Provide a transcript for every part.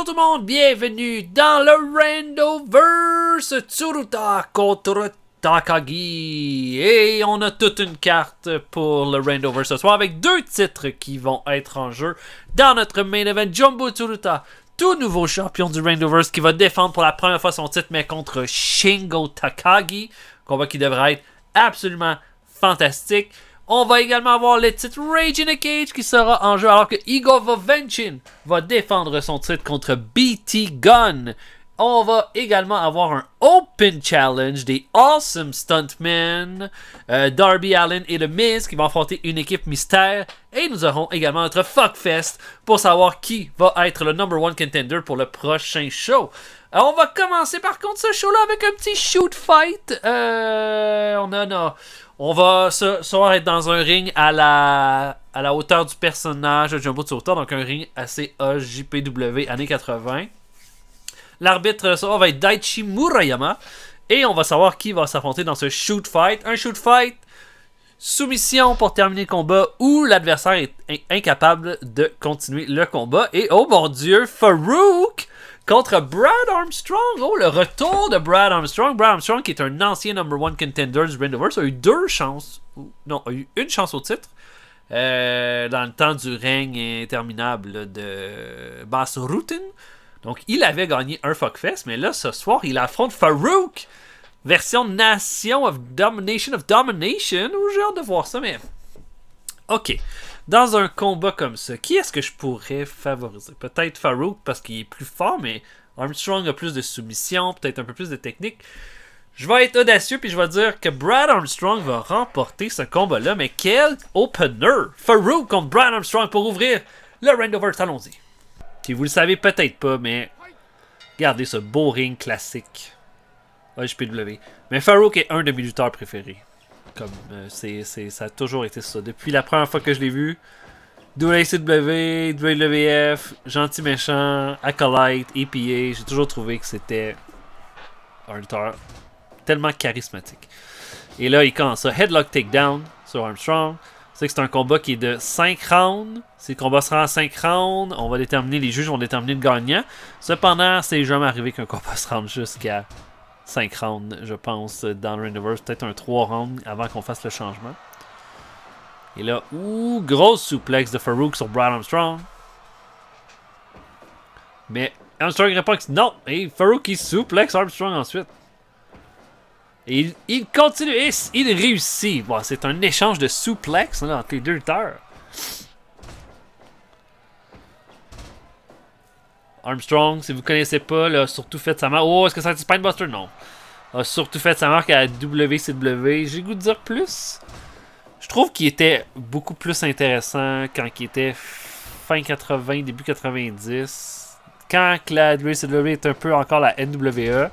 Bonjour tout le monde, bienvenue dans le Randoverse Tsuruta contre Takagi. Et on a toute une carte pour le Randoverse ce soir avec deux titres qui vont être en jeu dans notre main event. Jumbo Tsuruta, tout nouveau champion du Randoverse qui va défendre pour la première fois son titre, mais contre Shingo Takagi. Combat qui devrait être absolument fantastique. On va également avoir le titre Rage in a Cage qui sera en jeu alors que Igor Vovchanchyn va défendre son titre contre BT Gunn. On va également avoir un Open Challenge des Awesome Stuntmen, Darby Allin et The Miz qui vont affronter une équipe mystère. Et nous aurons également notre Fuckfest pour savoir qui va être le number one contender pour le prochain show. On va commencer par contre ce show-là avec un petit shoot fight. On va ce soir être dans un ring à la hauteur du personnage de Jumbo Tsuruta, donc un ring assez JPW années 80. L'arbitre ce soir va être Daichi Murayama et on va savoir qui va s'affronter dans ce shoot fight. Un shoot fight, soumission pour terminer le combat où l'adversaire est incapable de continuer le combat. Et oh mon dieu, Farouk contre Brad Armstrong. Oh, le retour de Brad Armstrong. Brad Armstrong, qui est un ancien number one contender du Randoverse, a eu deux chances. Non, a eu une chance au titre. Dans le temps du règne interminable de Bas Rutten. Donc, il avait gagné un Fuckfest. Mais là, ce soir, il affronte Farouk. Version Nation of Domination. J'ai hâte de voir ça, mais... Ok. Dans un combat comme ça, qui est-ce que je pourrais favoriser? Peut-être Farouk parce qu'il est plus fort, mais Armstrong a plus de soumission, peut-être un peu plus de technique. Je vais être audacieux puis je vais dire que Brad Armstrong va remporter ce combat-là, mais quel opener! Farouk contre Brad Armstrong pour ouvrir le Randoverse, allons-y. Puis vous le savez peut-être pas, mais regardez ce beau ring classique. HPW. Mais Farouk est un de mes lutteurs préférés. Comme ça a toujours été ça. Depuis la première fois que je l'ai vu, WCW, WWF, Gentil Méchant, Acolyte, APA, j'ai toujours trouvé que c'était un lutteur tellement charismatique. Et là, il commence ça. Headlock takedown sur Armstrong. C'est un combat qui est de 5 rounds. Si le combat sera en 5 rounds, on va déterminer, les juges vont déterminer le gagnant. Cependant, c'est jamais arrivé qu'un combat se rende jusqu'à 5 rounds, je pense, dans le Randoverse. Peut-être un 3 rounds avant qu'on fasse le changement. Et là, grosse souplex de Farouk sur Brad Armstrong. Mais Armstrong répond que non. Et Farouk, il souplex Armstrong ensuite. Et il continue. Et il réussit. Bon, c'est un échange de souplex là, entre les deux lutteurs. Armstrong, si vous ne connaissez pas, là, a surtout fait sa marque. Oh, est-ce que ça a été Spinebuster? Non. A surtout fait sa marque à la WCW. J'ai le goût de dire plus. Je trouve qu'il était beaucoup plus intéressant quand il était fin 80, début 90. Quand la WCW était un peu encore la NWA.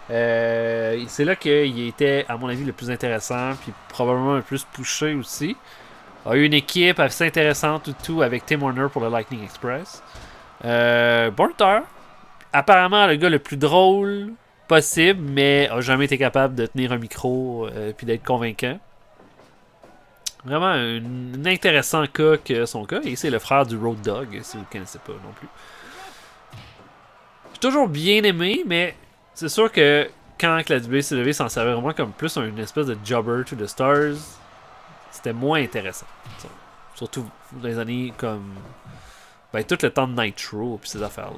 C'est là qu'il était, à mon avis, le plus intéressant. Puis probablement le plus poussé aussi. A eu une équipe assez intéressante tout avec Tim Warner pour le Lightning Express. Bon lutteur. Apparemment le gars le plus drôle possible, mais a jamais été capable de tenir un micro puis d'être convaincant. Vraiment un intéressant cas que son cas. Et c'est le frère du Road Dogg, si vous ne connaissez pas non plus. J'ai toujours bien aimé, mais c'est sûr que quand la WCW s'en servait vraiment comme plus une espèce de jobber to the stars, c'était moins intéressant. Surtout dans les années comme... tout le temps de Nitro et ces affaires-là.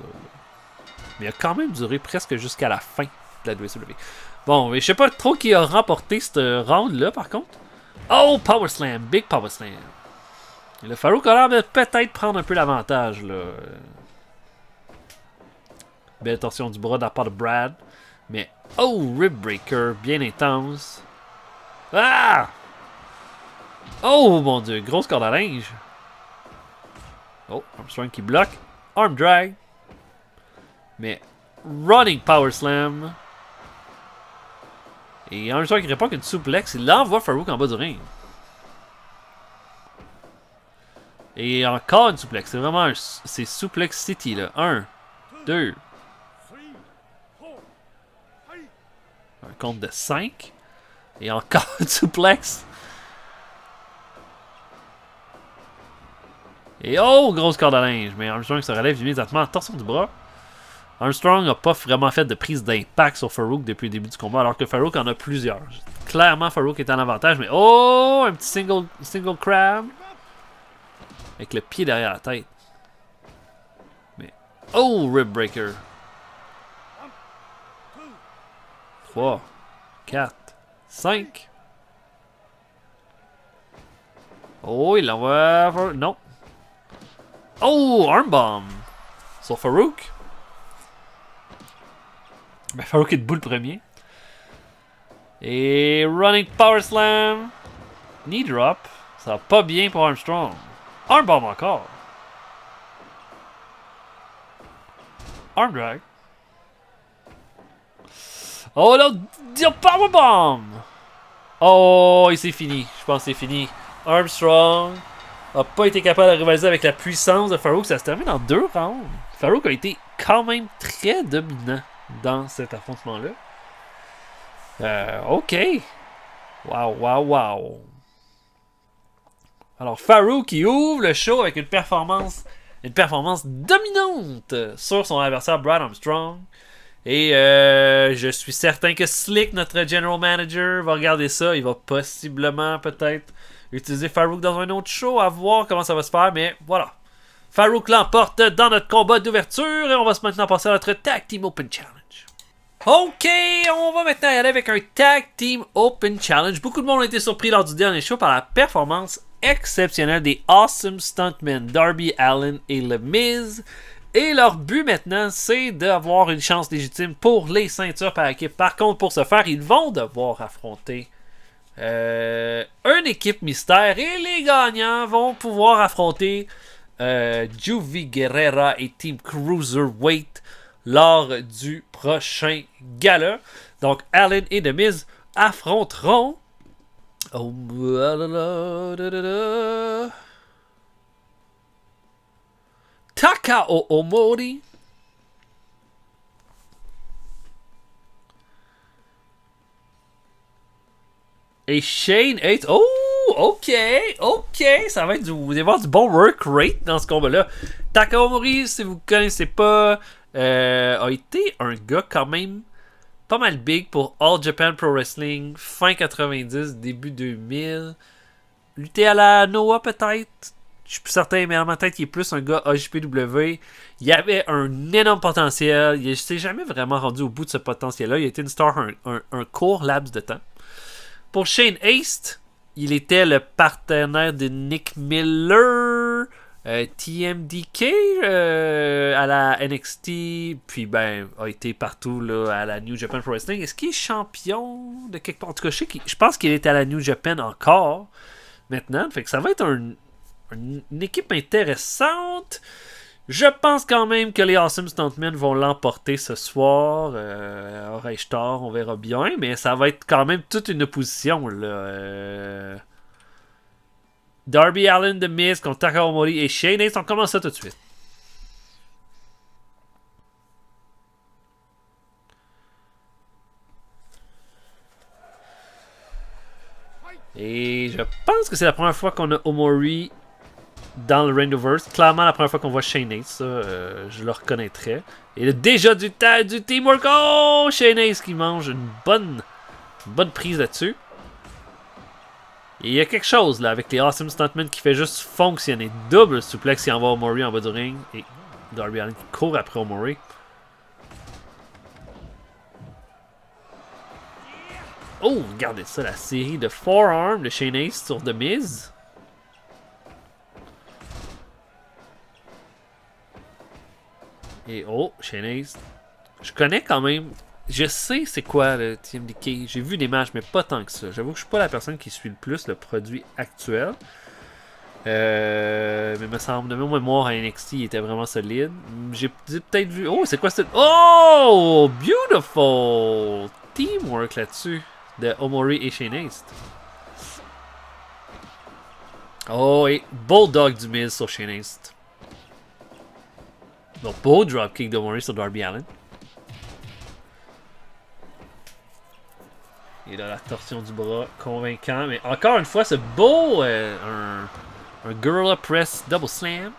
Mais il a quand même duré presque jusqu'à la fin de la WCW. Bon, mais je sais pas trop qui a remporté ce round-là, par contre. Oh, Power Slam! Big Power Slam! Et le Farouk a l'air de peut-être prendre un peu l'avantage, là. Belle torsion du bras de la part de Brad. Mais, oh, Rib Breaker, bien intense. Ah! Oh, mon Dieu, grosse corde à linge. Oh, Armstrong qui bloque. Arm drag. Mais running power slam. Et Armstrong qui répond qu'une souplex. Il envoie Farouk en bas du ring. Et encore une souplex. C'est vraiment c'est souplex city là. 1, 2. Un compte de 5. Et encore une souplex. Et oh, grosse corde à linge. Mais Armstrong se relève immédiatement en torsion du bras. Armstrong n'a pas vraiment fait de prise d'impact sur Farouk depuis le début du combat, alors que Farouk en a plusieurs. Clairement, Farouk est en avantage, mais oh, un petit single crab. Avec le pied derrière la tête. Mais, oh, rib breaker. 3, 4, 5. Oh, il l'envoie. Non. Oh, armbomb. Sur Farouk. Ben, Farouk est debout le premier. Et running power slam. Knee drop. Ça va pas bien pour Armstrong. Armbomb encore. Arm drag. Oh là, powerbomb. Oh, et c'est fini. Je pense que c'est fini. Armstrong a pas été capable de rivaliser avec la puissance de Farouk. Ça se termine en 2 rounds. Farouk a été quand même très dominant dans cet affrontement-là. OK. Wow. Alors, Farouk qui ouvre le show avec une performance dominante sur son adversaire Brad Armstrong. Et je suis certain que Slick, notre general manager, va regarder ça. Il va possiblement, peut-être, utiliser Farouk dans un autre show, à voir comment ça va se faire. Mais voilà. Farouk l'emporte dans notre combat d'ouverture. Et on va maintenant passer à notre Tag Team Open Challenge. OK, on va maintenant y aller avec un Tag Team Open Challenge. Beaucoup de monde a été surpris lors du dernier show par la performance exceptionnelle des Awesome Stuntmen Darby Allin et Le Miz. Et leur but maintenant, c'est d'avoir une chance légitime pour les ceintures par équipe. Par contre, pour ce faire, ils vont devoir affronter une équipe mystère. Et les gagnants vont pouvoir affronter Juvi Guerrera et Team Cruiserweight lors du prochain gala. Donc, Allin et The Miz affronteront... Oh, Takao Omori et Shane Haste. Oh, OK. Ça va être vous allez voir du bon work rate dans ce combat-là. Takao Omori, si vous ne connaissez pas, a été un gars quand même pas mal big pour All Japan Pro Wrestling, fin 90, début 2000. Lutté à la Noah peut-être. Je suis plus certain, mais dans ma tête, il est plus un gars AJPW. Il avait un énorme potentiel. Il ne s'est jamais vraiment rendu au bout de ce potentiel-là. Il a été une star un court laps de temps. Pour Shane Haste, il était le partenaire de Nick Miller, TMDK à la NXT, puis a été partout là, à la New Japan Pro Wrestling. Est-ce qu'il est champion de quelque part? En tout cas, je pense qu'il est à la New Japan encore maintenant. Fait que ça va être une équipe intéressante. Je pense quand même que les Awesome Stuntmen vont l'emporter ce soir. Aurais-je tort, on verra bien. Mais ça va être quand même toute une opposition. Là. Darby Allin, The Miz contre Takao Omori et Shane Haste. On commence ça tout de suite. Et je pense que c'est la première fois qu'on a Omori dans le Randoverse. Clairement la première fois qu'on voit Shane Haste, ça, je le reconnaîtrais. Et là, déjà du teamwork. Oh, Shane Haste qui mange une bonne prise là-dessus. Et il y a quelque chose là avec les Awesome Stuntmen qui fait juste fonctionner. Double suplex qui envoie Omori en bas du ring. Et Darby Allin qui court après Omori. Oh, regardez ça, la série de forearm de Shane Haste sur The Miz. Et oh, Shane Haste. Je connais quand même. Je sais c'est quoi le TMDK. J'ai vu des matchs, mais pas tant que ça. J'avoue que je suis pas la personne qui suit le plus le produit actuel. Mais il me semble, de même mémoire à NXT, il était vraiment solide. J'ai peut-être vu. Oh, c'est quoi cette. Oh, beautiful teamwork là-dessus de Omori et Shane Haste. Oh, et Bulldog du Miz sur Shane Haste. Donc, beau dropkick d'Omori sur Darby Allin. Et là, la torsion du bras, convaincant. Mais encore une fois, ce beau un Gorilla Press Double Slam.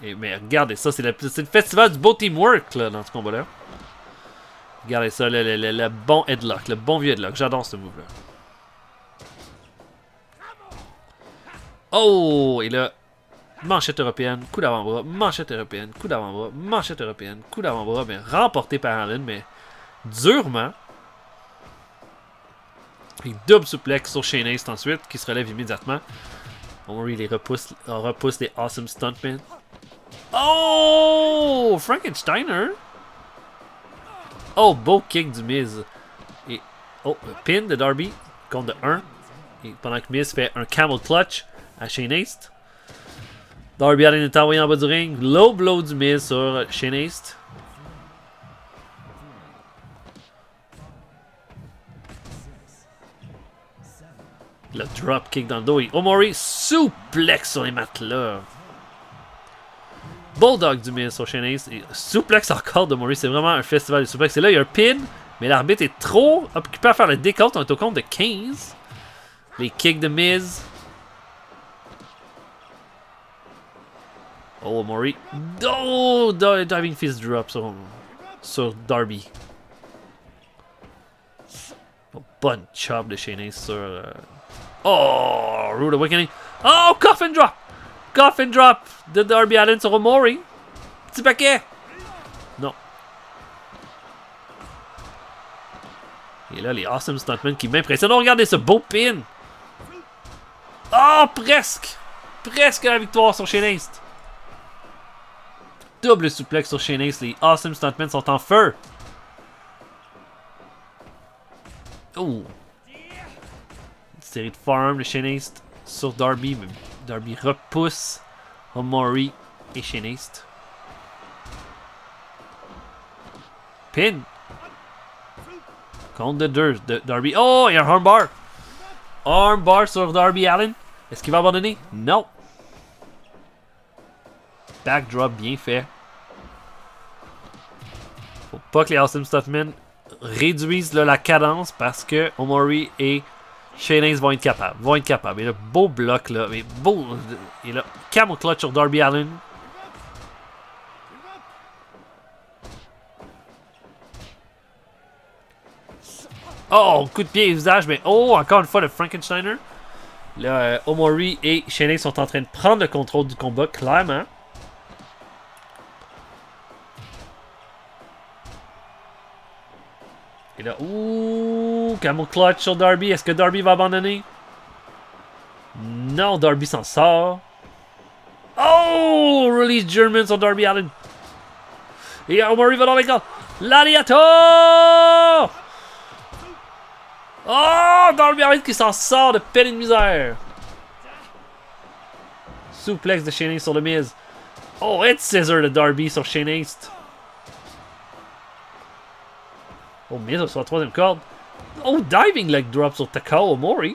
Mais regardez ça, c'est le festival du beau teamwork là, dans ce combat-là. Regardez ça, le bon headlock, le bon vieux headlock. J'adore ce move-là. Oh! Et là, manchette européenne, coup d'avant-bras, manchette européenne, coup d'avant-bras, manchette européenne, coup d'avant-bras, mais remporté par Allen, mais durement. Et double suplex sur Shane Haste ensuite, qui se relève immédiatement. Omori les repousse les Awesome Stuntmen. Oh! Frankensteiner! Oh, beau kick du Miz. Et, oh, pin de Darby contre 1. Et pendant que Miz fait un camel clutch à Shane Haste. Darby Allin est envoyé en bas du ring. Low blow du Miz sur Shane Haste. Le drop kick dans le dos. Et Omori suplex sur les matelas. Bulldog du Miz sur Shane Haste. Et suplex encore d'Omori. C'est vraiment un festival de suplex. Et là, il y a un pin. Mais l'arbitre est trop occupé à faire le décompte. On est au compte de 15. Les kicks de Miz. Oh, Omori. Oh, diving fist drop sur Darby. Oh, bonne chop de Shane Haste sur... Oh, Rude Awakening. Oh, coffin drop. Coffin drop de Darby Allin sur Omori. Petit paquet. Non. Et là, les Awesome Stuntmen qui m'impressionnent. Oh, regardez ce beau pin. Oh, presque. Presque la victoire sur Shane Haste. Double suplex sur Shane Haste. Les Awesome Stuntmen sont en feu. Oh. Série de farm de Shane Haste sur Darby. Mais Darby repousse Omori et Shane Haste. Pin. Contre de Darby. Oh, il y a un armbar. Armbar sur Darby Allin. Est-ce qu'il va abandonner? Non. Backdrop bien fait. Faut pas que les Awesome Stuntmen réduisent là, la cadence parce que Omori et Shane Haste vont être capables. Et le beau bloc là. Mais beau. Et là, camel clutch sur Darby Allin. Oh, coup de pied au visage. Mais oh, encore une fois le Frankensteiner. Là, Omori et Shane Haste sont en train de prendre le contrôle du combat, clairement. Et là, ouh, camel clutch sur Darby. Est-ce que Darby va abandonner? Non, Darby s'en sort. Oh, release German sur Darby Allin. Et Omori va dans les gars. Lariato! Oh, Darby Allin qui s'en sort de peine et de misère. Suplex de Shane Haste sur le Miz. Oh, head scissor de Darby sur Shane Haste. Oh, Miz sur la troisième corde. Oh, diving leg drop sur Takao Omori.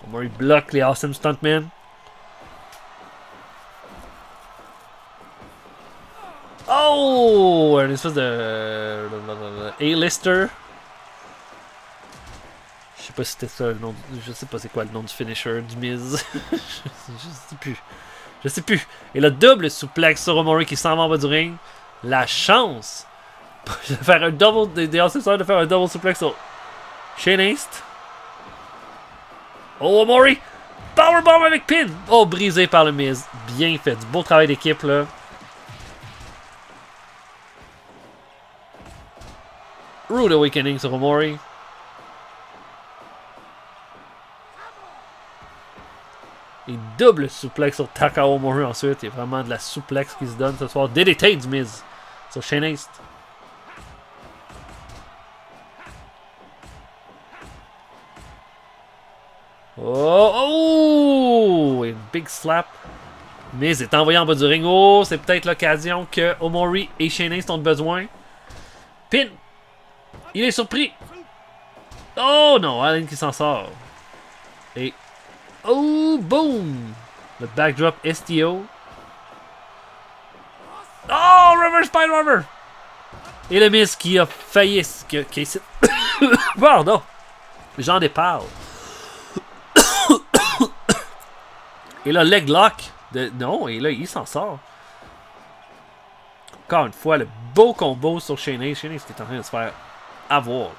Omori bloque les Awesome Stuntmen. Oh, une espèce de A-lister. Je sais pas si c'était ça le nom. Je sais pas c'est quoi le nom du finisher du Miz. Je sais plus. Et le double suplex sur Omori qui s'en va en bas du ring. La chance de faire un double. Des Awesome de faire un double suplex sur Shane Haste. Oh, Omori. Powerbomb avec pin. Oh, brisé par le Miz. Bien fait. Du beau travail d'équipe là. Rude Awakening sur Omori. Et double suplex sur Takao Omori ensuite. Il y a vraiment de la suplex qui se donne ce soir. DDT du Miz sur Shane Haste. Oh! Une big slap. Miz est envoyé en bas du ring. Oh, c'est peut-être l'occasion que Omori et Shane Haste ont besoin. Pin. Il est surpris. Oh non, Allin qui s'en sort. Et... oh, boom! Le backdrop STO. Oh, reverse pile driver! Et le Miz qui a failli... Pardon. J'en déparle. Et là, leg lock. Non, et là, il s'en sort. Encore une fois, le beau combo sur Shane Haste. Shane Haste qui est en train de se faire avoir.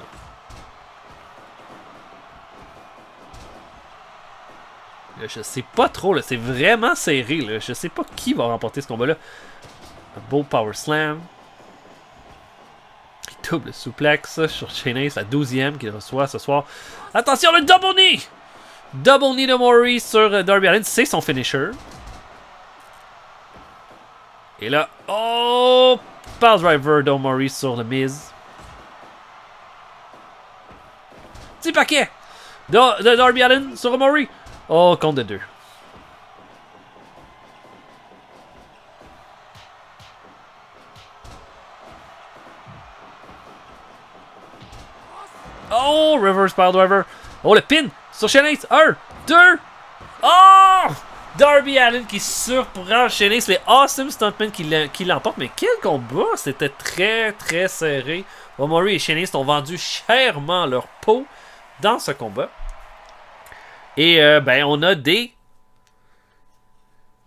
Là, je sais pas trop. C'est vraiment serré. Là. Je sais pas qui va remporter ce combat-là. Un beau power slam. Double suplex sur Shane Haste, la 12e qu'il reçoit ce soir. Attention, le double knee! Double knee de Mori sur Darby Allin. C'est son finisher. Et là, oh! Power driver d'Omori sur le Miz. Petit paquet de Darby Allin sur Omori. Oh, compte de 2. Oh, reverse power driver. Oh, le pin sur Shane Haste. 1, 2. Oh! Darby Allin qui surprend Shane Haste, mais Awesome Stuntman qui l'emporte. Mais quel combat! C'était très très serré. Omori et Shane Haste ont vendu chèrement leur peau dans ce combat. Et ben on a des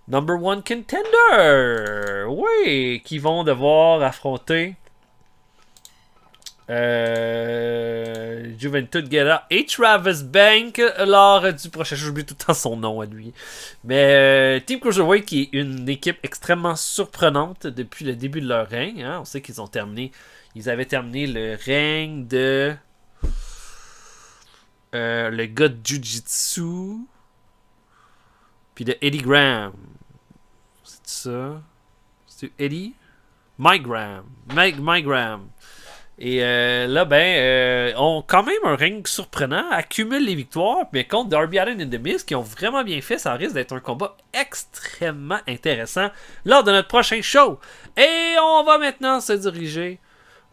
number one contender. Oui, qui vont devoir affronter Juventud Guerra et Travis Bank lors du prochain show. J'oublie tout le temps son nom à lui. Mais Team Cruiserweight qui est une équipe extrêmement surprenante depuis le début de leur règne. Hein. On sait qu'ils ont terminé. Ils avaient terminé le règne de le gars de Jiu-Jitsu puis de Eddie Graham. C'est ça? C'est Eddie? Mike Graham. Mike Graham. Et là, ben, ont quand même un règne surprenant, accumulent les victoires, mais contre Darby Allin et The Miz, qui ont vraiment bien fait, ça risque d'être un combat extrêmement intéressant lors de notre prochain show. Et on va maintenant se diriger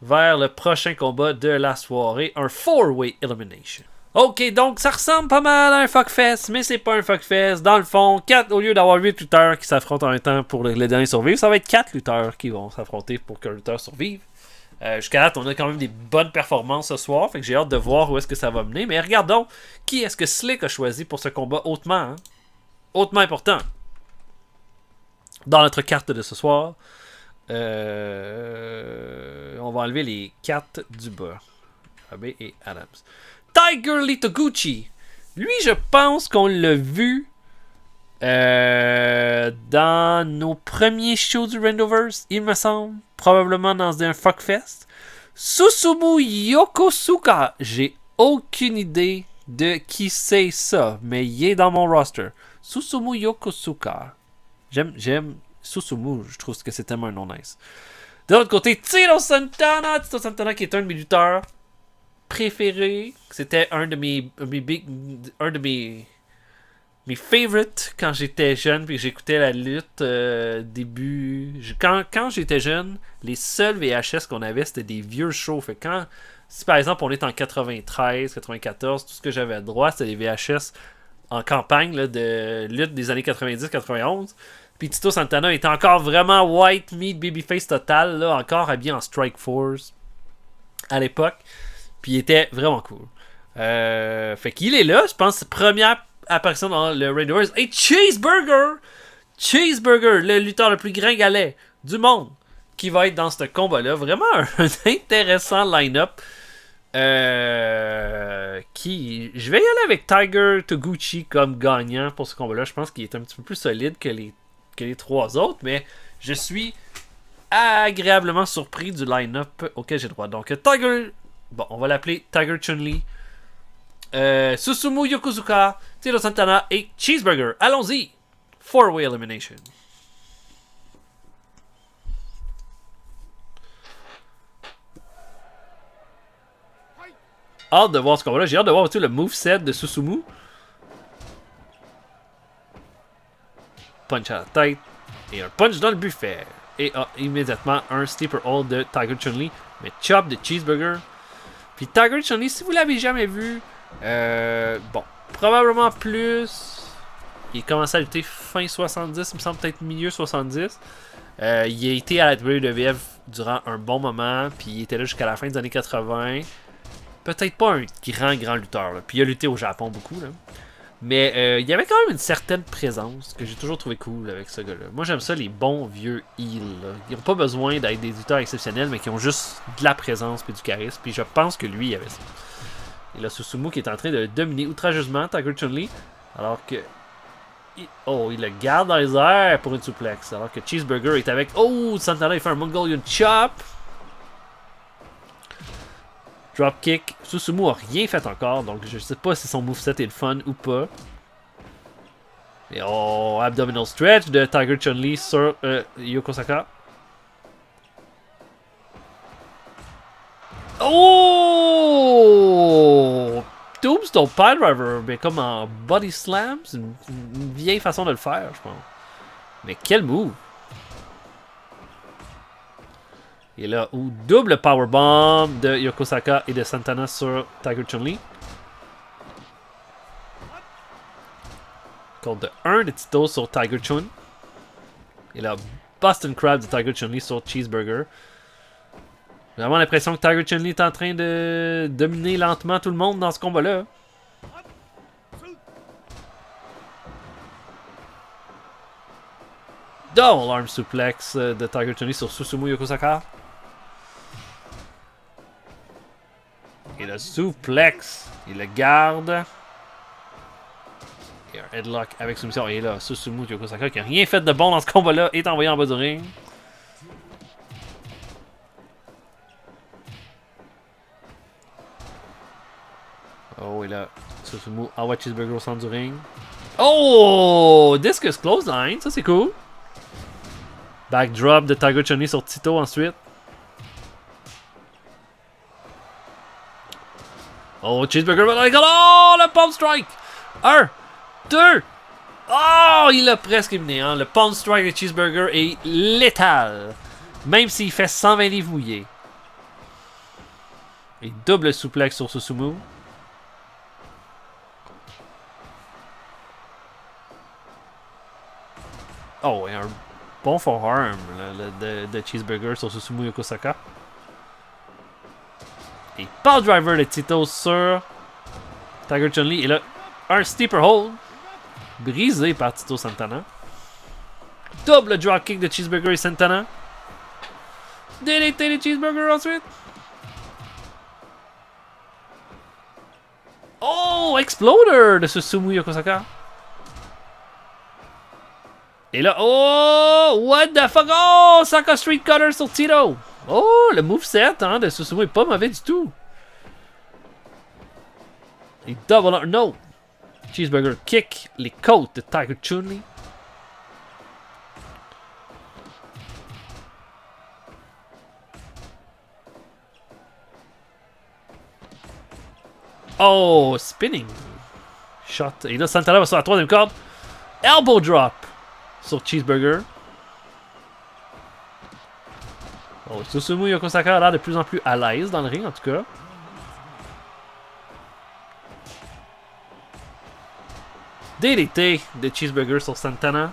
vers le prochain combat de la soirée, un 4-way elimination. Ok, donc ça ressemble pas mal à un fuckfest, mais c'est pas un fuckfest. Dans le fond, 4, au lieu d'avoir 8 lutteurs qui s'affrontent en même temps pour le dernier survivre, ça va être 4 lutteurs qui vont s'affronter pour qu'un lutteur survive. Jusqu'à là, on a quand même des bonnes performances ce soir, fait que j'ai hâte de voir où est-ce que ça va mener. Mais regardons, qui est-ce que Slick a choisi pour ce combat hautement important dans notre carte de ce soir. On va enlever les 4 du bas. Abe et Adams. Tiger Lee Taguchi. Lui, je pense qu'on l'a vu dans nos premiers shows du Randoverse, il me semble. Probablement dans un fuckfest. Susumu Yokosuka. J'ai aucune idée de qui c'est ça, mais il est dans mon roster. Susumu Yokosuka. J'aime Susumu, je trouve que c'est tellement un nom nice. De l'autre côté, Tito Santana. Tito Santana qui est un de mes lutteurs préférés. C'était un de mes favorites quand j'étais jeune puis j'écoutais la lutte quand j'étais jeune, les seuls VHS qu'on avait c'était des vieux shows. Fait si par exemple on est en 93, 94, tout ce que j'avais droit c'était des VHS en campagne là, de lutte des années 90-91. Puis Tito Santana était encore vraiment white meat babyface total, là, encore habillé en Strike Force à l'époque. Puis il était vraiment cool. Fait qu'il est là, je pense, première apparition dans le Raiders. Et Cheeseburger, le lutteur le plus gringalet du monde, qui va être dans ce combat-là. Vraiment un intéressant line-up. Je vais y aller avec Tiger Taguchi comme gagnant pour ce combat-là. Je pense qu'il est un petit peu plus solide que les 3 autres, mais je suis agréablement surpris du line-up auquel j'ai droit. Donc Tiger, bon, on va l'appeler Tiger Chun-Li. Susumu Yokosuka, Tito Santana et Cheeseburger. Allons-y! 4-way elimination. Hâte de voir ce combat-là. J'ai hâte de voir le moveset de Susumu. Punch à la tête. Et un punch dans le buffet. Et immédiatement un sleeper hold de Tiger Chun-Li. Mais chop de Cheeseburger. Puis Tiger Chun-Li, si vous l'avez jamais vu, bon, probablement plus. Il a commencé à lutter fin 70, il me semble peut-être milieu 70. Il a été à la WWF durant un bon moment, puis il était là jusqu'à la fin des années 80. Peut-être pas un grand lutteur, là. Puis il a lutté au Japon beaucoup, là. Mais il y avait quand même une certaine présence que j'ai toujours trouvé cool avec ce gars-là. Moi, j'aime ça, les bons vieux heels. Là. Ils n'ont pas besoin d'être des lutteurs exceptionnels, mais qui ont juste de la présence et du charisme. Puis je pense que lui, il avait ça. Et là, Susumu qui est en train de dominer outrageusement Tiger Chun-Li. Alors que... il le garde dans les airs pour une suplex. Alors que Cheeseburger est avec... Oh, Santana, il fait un Mongolian Chop. Dropkick. Susumu a rien fait encore, donc je sais pas si son moveset est le fun ou pas. Et abdominal stretch de Tiger Chun-Li sur Yokosaka. Oh! Tombstone Pile Driver, mais comme en body slam, c'est une vieille façon de le faire, je pense. Mais quel move! Et là, double powerbomb de Yokosaka et de Santana sur Tiger Chun-Li. Compte de 1 de Tito sur Tiger Chun. Et là, Boston Crab de Tiger Chun-Li sur Cheeseburger. J'ai vraiment l'impression que Tiger Chun-Li est en train de dominer lentement tout le monde dans ce combat-là. Double arm suplex de Tiger Chun-Li sur Susumu Yokosaka. Et le suplex, il le garde. Et un headlock avec soumission. Et là, Susumu Yokosaka qui a rien fait de bon dans ce combat-là est envoyé en bas du ring. Oh, et là, Susumu envoie Cheeseburger au centre du ring. Oh! Discus clothesline, ça c'est cool. Backdrop de Tiger Chun-Li sur Tito ensuite. Oh, Cheeseburger va dans les gars. Oh, le Palm Strike! 1, 2. Oh, il l'a presque éliminé. Hein? Le Palm Strike de Cheeseburger est létal. Même s'il fait 120 livres mouillés. Et double suplex sur Susumu. Oh, et un bon forearm de Cheeseburger sur Susumu Yokosaka. Et Power Driver de Tito sur Tiger Chun-Li. Et là, un Steeper Hold. Brisé par Tito Santana. Double dropkick de Cheeseburger et Santana. DDT de Cheeseburger ensuite. Oh, Exploder de Susumu Yokosaka. Et là, oh, what the fuck, oh, Saka Street Cutter sur Tito. Oh, le moveset hein, de Susumu est pas mauvais du tout. Et double, no. Cheeseburger kick les côtes de Tiger Chun-Li. Oh, spinning. Shot. Et là, Santana va sur la troisième corde. Elbow drop sur Cheeseburger. Oh, Susumu Yokosaka a l'air de plus en plus à l'aise dans le ring, en tout cas. DDT de Cheeseburger sur Santana.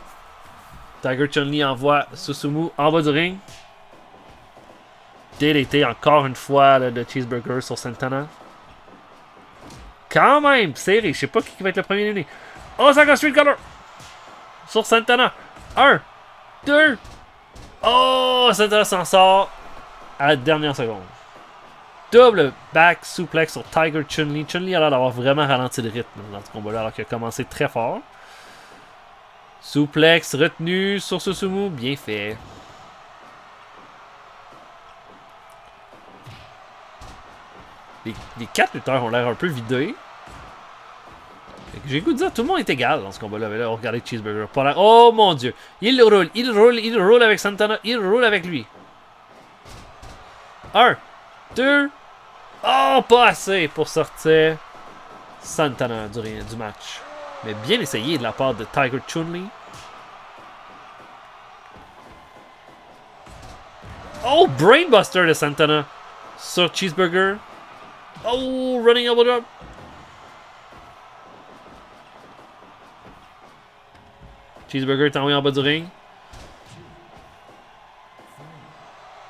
Tiger Chun-Li envoie Susumu en bas du ring. DDT encore une fois là, de Cheeseburger sur Santana. Quand même, serré. Je sais pas qui va être le premier éliminé. Osaka Street Cutter sur Santana. 1, 2. Oh, Santana s'en sort à la dernière seconde. Double back suplex sur Tiger Chun-Li. Chun-Li a l'air d'avoir vraiment ralenti le rythme dans ce combat-là alors qu'il a commencé très fort. Suplex retenu sur Susumu. Bien fait. Les 4 lutteurs ont l'air un peu vidés. J'ai le goût de dire tout le monde est égal dans ce combat-là. Mais là, regardez Cheeseburger. Oh mon dieu. Il roule avec Santana. Il roule avec lui. 1, 2. Oh, pas assez pour sortir Santana du match. Mais bien essayé de la part de Tiger Chun-Li. Oh, Brainbuster de Santana sur Cheeseburger. Oh, running elbow drop. Cheeseburger est envoyé en bas du ring.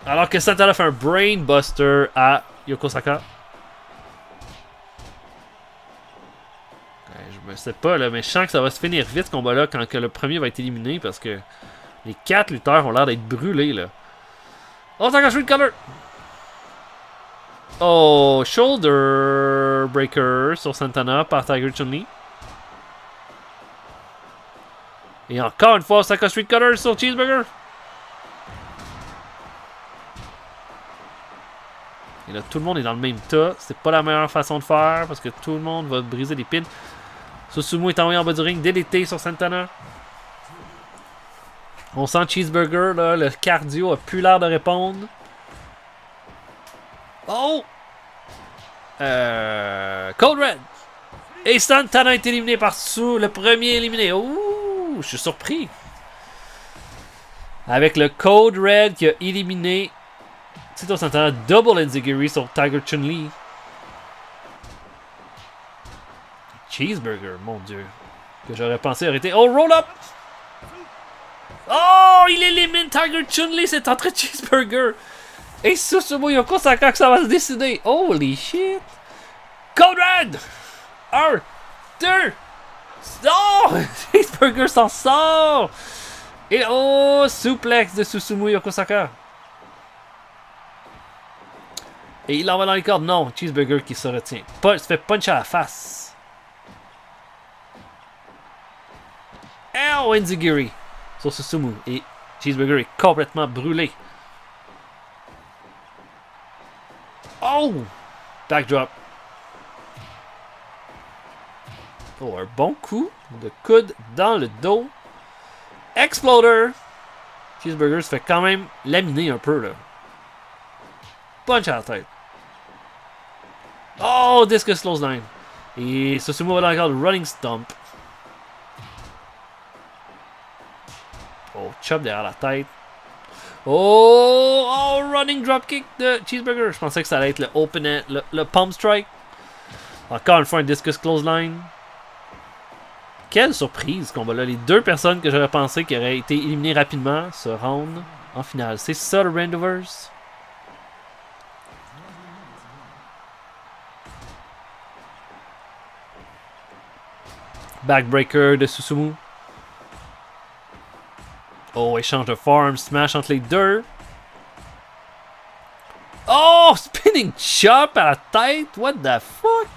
Alors que Santana fait un Brainbuster à Yokosaka. Je je sais pas, là, mais je sens que ça va se finir vite ce combat-là quand que le premier va être éliminé parce que les 4 lutteurs ont l'air d'être brûlés, là. Oh, Tiger Street Cutter! Oh, Shoulder Breaker sur Santana par Tiger Chun-Li. Et encore une fois, Tiger Street Cutter sur Cheeseburger. Et là, tout le monde est dans le même tas. C'est pas la meilleure façon de faire parce que tout le monde va briser les pins. Susumu est envoyé en bas du ring. DDT sur Santana. On sent Cheeseburger, là, le cardio a plus l'air de répondre. Oh! Code Red! Et Santana est éliminé par Sue, le premier éliminé. Ouh! Je suis surpris. Avec le Code Red qui a éliminé Tito Santana, double Enziguri sur Tiger Chun-Li. Cheeseburger, mon dieu. Que j'aurais pensé arrêter. Oh, roll up! Oh, il élimine Tiger Chun-Li, c'est entré Cheeseburger. Et Susumu Yoko Saka que ça va se décider. Holy shit. Code Red! 1, 2. Oh! Cheeseburger s'en sort! Et oh, suplex de Susumu Yoko Saka. Et il envoie dans les cordes. Non, Cheeseburger qui se retient. Il se fait punch à la face. Oh, Enziguri sur Susumu. Et Cheeseburger est complètement brûlé. Oh! Backdrop. Oh, un bon coup de coude dans le dos. Exploder. Cheeseburger se fait quand même laminer un peu, là. Punch à la tête. Oh, Discus Clothesline. Et Susumu va dans le cadre Running Stomp. Oh, chop derrière la tête. Oh, running dropkick de Cheeseburger. Je pensais que ça allait être le open, le pump strike. Encore une fois, un Discus Clothesline. Quelle surprise ce combat-là. Les 2 personnes que j'aurais pensé qui auraient été éliminées rapidement se rendent en finale. C'est ça le Randoverse. Backbreaker de Susumu. Oh, échange de forearm smash entre les 2. Oh, spinning chop à la tête. What the fuck?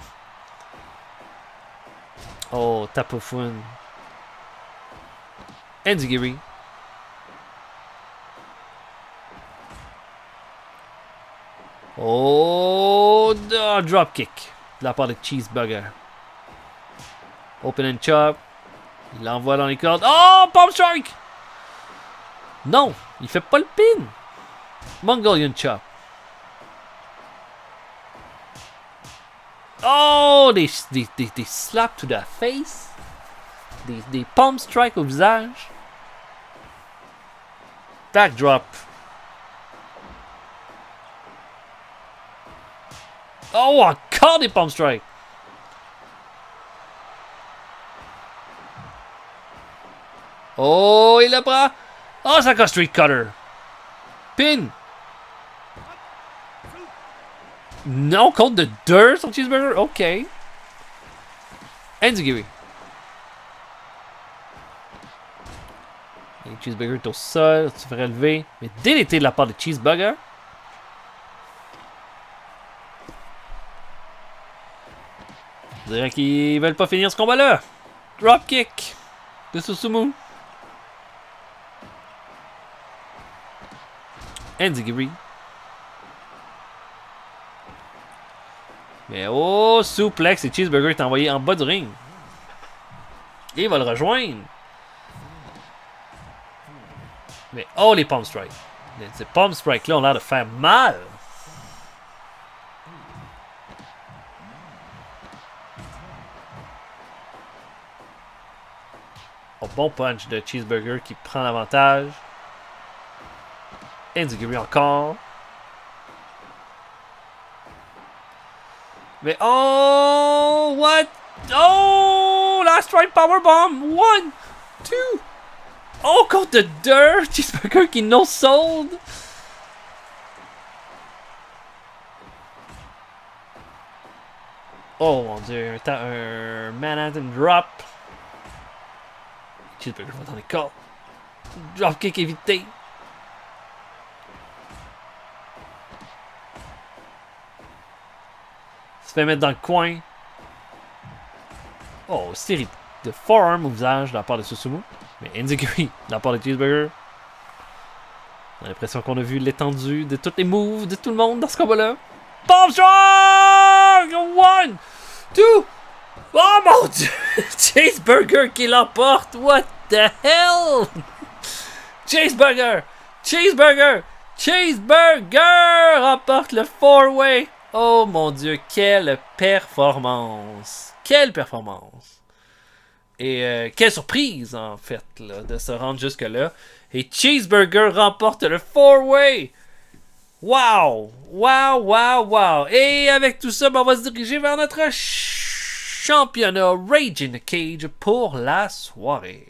Oh, Tapofun. Enziguri. Oh, dropkick de la part de Cheeseburger. Open and chop. Il l'envoie dans les cordes. Oh, pump strike! Non, il fait pas le pin. Mongolian chop. Oh, des slaps to the face. Des pump strikes au visage. Backdrop. Oh, encore des pump strikes. Oh, et le bras. Oh, Saka Street Cutter. Pin. Non, compte de 2 sur Cheeseburger. Ok. Enziguri. Et Cheeseburger est au sol. Tu fais relever. Mais DDT de la part de Cheeseburger. Je dirais qu'ils veulent pas finir ce combat-là. Dropkick de Susumu. Enziguri. Mais oh, suplex et Cheeseburger est envoyé en bas du ring. Et il va le rejoindre. Mais oh, les pump strikes. Ces pump strikes là ont l'air de faire mal. Oh, bon punch de Cheeseburger qui prend l'avantage. Enziguri encore. Mais oh, what? Oh, last strike powerbomb. 1, 2. Oh, contre de Dirt. Cheeseburger qui no-sold. Oh mon dieu, un Manhattan Drop. Cheeseburger va dans les corps. Dropkick évité. Se fait mettre dans le coin. Oh, série de forearm au visage de la part de Susumu. Mais Enziguri de la part de Cheeseburger. On a l'impression qu'on a vu l'étendue de tous les moves de tout le monde dans ce combat-là. Bomb Strike! One! Two! Oh mon dieu! Cheeseburger qui l'emporte! What the hell? Cheeseburger! Cheeseburger! Cheeseburger! Remporte le 4-way! Oh mon dieu, quelle performance! Quelle performance! Et quelle surprise, en fait, là, de se rendre jusque-là. Et Cheeseburger remporte le 4-way! Wow! Wow, wow, wow! Et avec tout ça, ben, on va se diriger vers notre championnat Rage in the Cage pour la soirée.